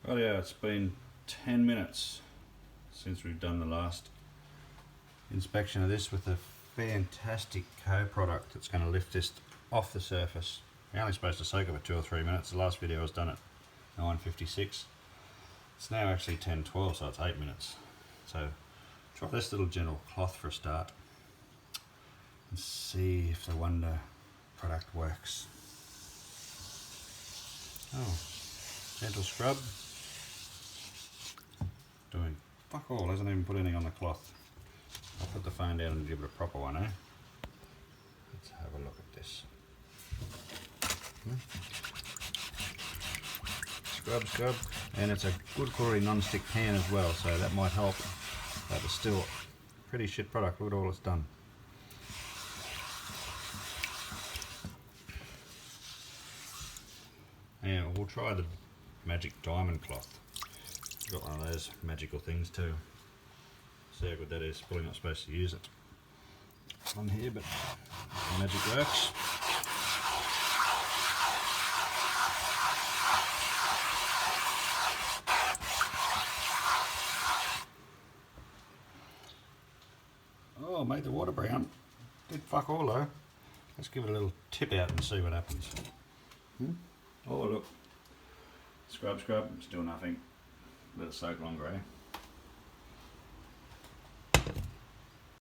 Right, yeah, it's been 10 minutes since we've done the last inspection of this with a fantastic Koh product that's going to lift this off the surface. You're only supposed to soak it for 2 or 3 minutes. The last video was done at 9:56. It's now actually 10:12, so it's 8 minutes. So try this little gentle cloth for a start and see if the Wonder product works. Oh, gentle scrub. Doing fuck all, hasn't even put anything on the cloth. I'll put the phone down and give it a proper one, eh? Let's have a look at this. Scrub, scrub, and it's a good quality non-stick pan as well, so that might help. But it's still a pretty shit product. Look at all it's done. Yeah, we'll try the magic diamond cloth. Got one of those magical things too. See how good that is. Probably not supposed to use it on here, but the magic works. Oh, made the water brown. Did fuck all though. Let's give it a little tip out and see what happens. Oh look. Scrub, scrub, still nothing. Let it soak longer, eh?